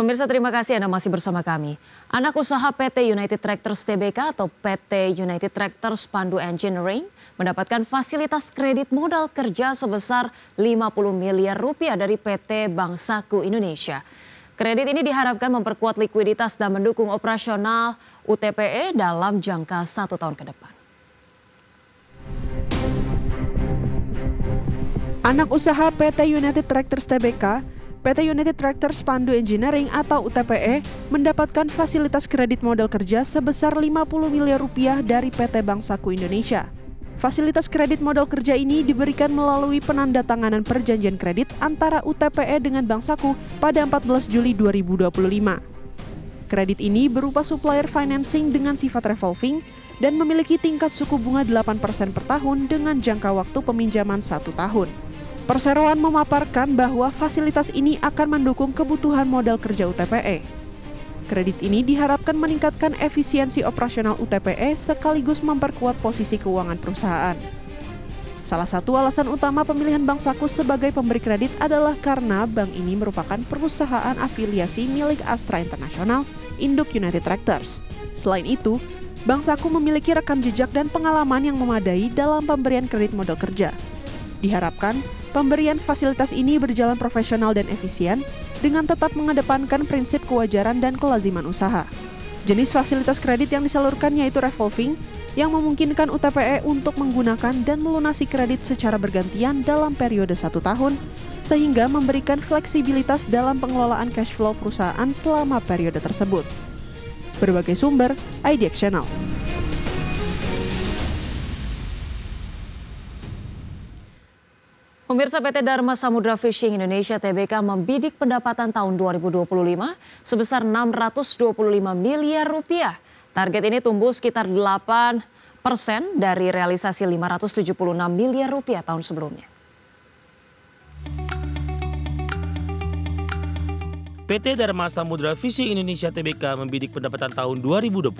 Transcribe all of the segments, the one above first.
Pemirsa, terima kasih Anda masih bersama kami. Anak usaha PT United Tractors Tbk atau PT United Tractors Pandu Engineering mendapatkan fasilitas kredit modal kerja sebesar 50 miliar rupiah dari PT Bank Saku Indonesia. Kredit ini diharapkan memperkuat likuiditas dan mendukung operasional UTPE dalam jangka 1 tahun ke depan. Anak usaha PT United Tractors Tbk, PT United Tractors Pandu Engineering atau UTPE mendapatkan fasilitas kredit modal kerja sebesar 50 miliar rupiah dari PT Bank Saku Indonesia. Fasilitas kredit modal kerja ini diberikan melalui penandatanganan perjanjian kredit antara UTPE dengan Bank Saku pada 14 Juli 2025. Kredit ini berupa supplier financing dengan sifat revolving dan memiliki tingkat suku bunga 8% per tahun dengan jangka waktu peminjaman 1 tahun. Perseroan memaparkan bahwa fasilitas ini akan mendukung kebutuhan modal kerja UTPE. Kredit ini diharapkan meningkatkan efisiensi operasional UTPE sekaligus memperkuat posisi keuangan perusahaan. Salah satu alasan utama pemilihan Bank Saku sebagai pemberi kredit adalah karena bank ini merupakan perusahaan afiliasi milik Astra International, induk United Tractors. Selain itu, Bank Saku memiliki rekam jejak dan pengalaman yang memadai dalam pemberian kredit modal kerja. Diharapkan, pemberian fasilitas ini berjalan profesional dan efisien dengan tetap mengedepankan prinsip kewajaran dan kelaziman usaha. Jenis fasilitas kredit yang disalurkan yaitu revolving yang memungkinkan UTPE untuk menggunakan dan melunasi kredit secara bergantian dalam periode 1 tahun sehingga memberikan fleksibilitas dalam pengelolaan cash flow perusahaan selama periode tersebut. Berbagai sumber, IDX Channel. Pemirsa, PT Dharma Samudra Fishing Indonesia Tbk membidik pendapatan tahun 2025 sebesar 625 miliar rupiah. Target ini tumbuh sekitar 8% dari realisasi 576 miliar rupiah tahun sebelumnya. PT Dharma Samudra Fishing Indonesia Tbk membidik pendapatan tahun 2025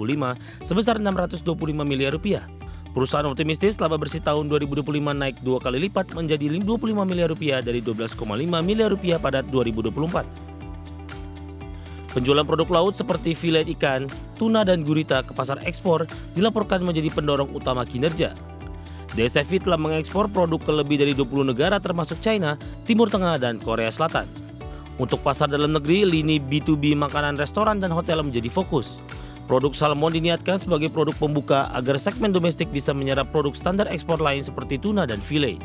sebesar 625 miliar rupiah. Perusahaan optimistis laba bersih tahun 2025 naik 2 kali lipat menjadi 25 miliar rupiah dari 12,5 miliar rupiah pada 2024. Penjualan produk laut seperti filet ikan, tuna dan gurita ke pasar ekspor dilaporkan menjadi pendorong utama kinerja. DSFI telah mengekspor produk ke lebih dari 20 negara termasuk China, Timur Tengah, dan Korea Selatan. Untuk pasar dalam negeri, lini B2B makanan restoran dan hotel menjadi fokus. Produk salmon diniatkan sebagai produk pembuka agar segmen domestik bisa menyerap produk standar ekspor lain seperti tuna dan filet.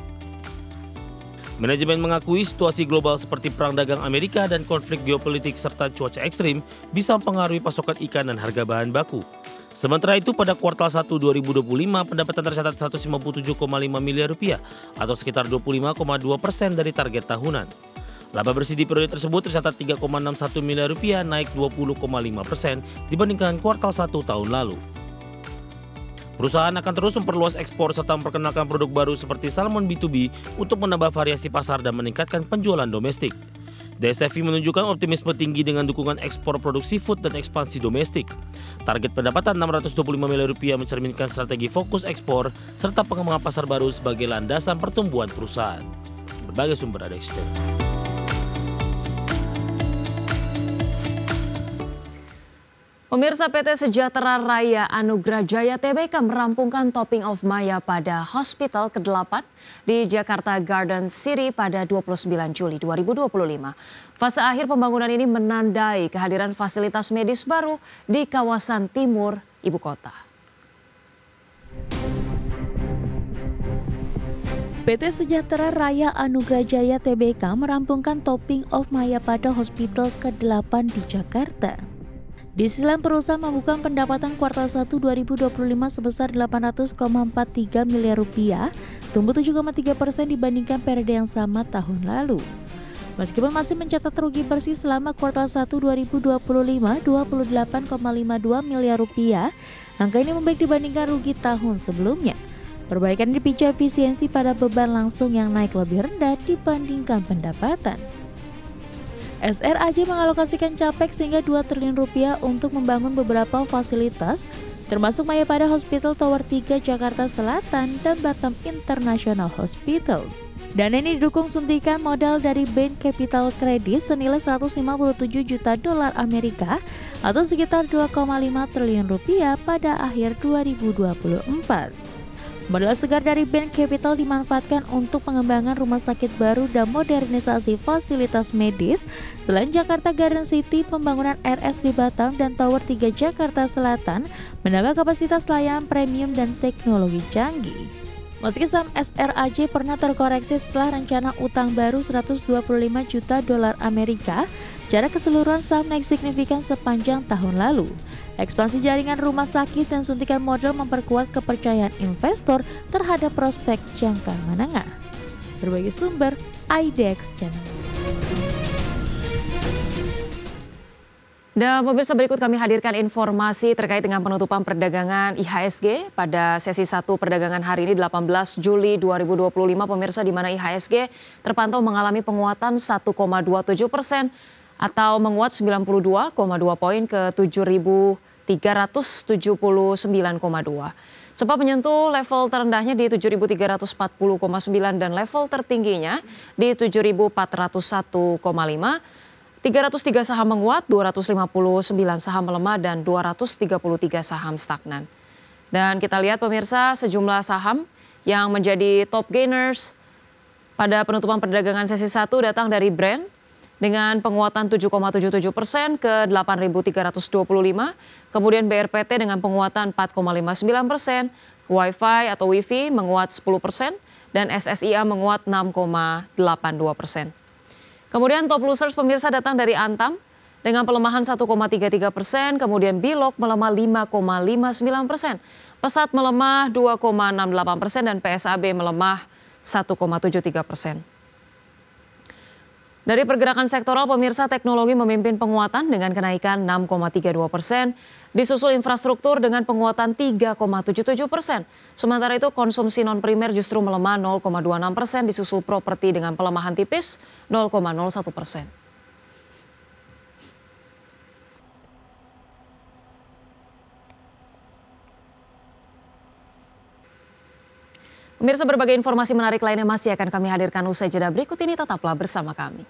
Manajemen mengakui situasi global seperti perang dagang Amerika dan konflik geopolitik serta cuaca ekstrim bisa mempengaruhi pasokan ikan dan harga bahan baku. Sementara itu pada kuartal 1 2025 pendapatan tercatat 157,5 miliar rupiah atau sekitar 25,2% dari target tahunan. Laba bersih di periode tersebut tercatat 3,61 miliar rupiah, naik 20,5% dibandingkan kuartal 1 tahun lalu. Perusahaan akan terus memperluas ekspor serta memperkenalkan produk baru seperti salmon B2B untuk menambah variasi pasar dan meningkatkan penjualan domestik. DSFI menunjukkan optimisme tinggi dengan dukungan ekspor produk seafood dan ekspansi domestik. Target pendapatan 625 miliar rupiah mencerminkan strategi fokus ekspor serta pengembangan pasar baru sebagai landasan pertumbuhan perusahaan. Berbagai sumber ada ekspor. Pemirsa, PT Sejahtera Raya Anugrah Jaya Tbk merampungkan Topping of Maya pada Hospital ke-8 di Jakarta Garden City pada 29 Juli 2025. Fase akhir pembangunan ini menandai kehadiran fasilitas medis baru di kawasan timur ibu kota. PT Sejahtera Raya Anugrah Jaya Tbk merampungkan Topping of Maya pada Hospital ke-8 di Jakarta. Di sisi lain, perusahaan membuka pendapatan kuartal 1 2025 sebesar 800,43 miliar rupiah, tumbuh 7,3% dibandingkan periode yang sama tahun lalu. Meskipun masih mencatat rugi bersih selama kuartal 1 2025 28,52 miliar rupiah, angka ini membaik dibandingkan rugi tahun sebelumnya. Perbaikan dipicu efisiensi pada beban langsung yang naik lebih rendah dibandingkan pendapatan. SRAJ mengalokasikan capex hingga 2 triliun rupiah untuk membangun beberapa fasilitas, termasuk Mayapada Hospital Tower 3 Jakarta Selatan dan Batam International Hospital. Dana ini didukung suntikan modal dari Bain Capital Credit senilai 157 juta dolar Amerika atau sekitar 2,5 triliun rupiah pada akhir 2024. Modal segar dari Bain Capital dimanfaatkan untuk pengembangan rumah sakit baru dan modernisasi fasilitas medis. Selain Jakarta Garden City, pembangunan RS di Batam dan Tower 3 Jakarta Selatan menambah kapasitas layanan premium dan teknologi canggih. Meski saham SRAJ pernah terkoreksi setelah rencana utang baru 125 juta dolar Amerika, secara keseluruhan saham naik signifikan sepanjang tahun lalu. Ekspansi jaringan rumah sakit dan suntikan modal memperkuat kepercayaan investor terhadap prospek jangka menengah. Berbagai sumber, IDX Channel. Dan pemirsa, berikut kami hadirkan informasi terkait dengan penutupan perdagangan IHSG pada sesi 1 perdagangan hari ini 18 Juli 2025 pemirsa, di mana IHSG terpantau mengalami penguatan 1,27% atau menguat 92,2 poin ke 7.379,2. Sempat menyentuh level terendahnya di 7.340,9 dan level tertingginya di 7.401,5. 303 saham menguat, 259 saham melemah, dan 233 saham stagnan. Dan kita lihat pemirsa, sejumlah saham yang menjadi top gainers pada penutupan perdagangan sesi 1 datang dari Brand dengan penguatan 7,77% ke 8.325. Kemudian BRPT dengan penguatan 4,59%, Wi-Fi atau Wifi menguat 10%, dan SSIA menguat 6,82%. Kemudian top losers pemirsa datang dari Antam dengan pelemahan 1,33%, kemudian Bilog melemah 5,59%, Pesat melemah 2,68% dan PSAB melemah 1,73%. Dari pergerakan sektoral pemirsa, teknologi memimpin penguatan dengan kenaikan 6,32%, disusul infrastruktur dengan penguatan 3,77%. Sementara itu konsumsi non primer justru melemah 0,26%, disusul properti dengan pelemahan tipis 0,01%. Pemirsa, berbagai informasi menarik lainnya masih akan kami hadirkan usai jeda berikut ini, tetaplah bersama kami.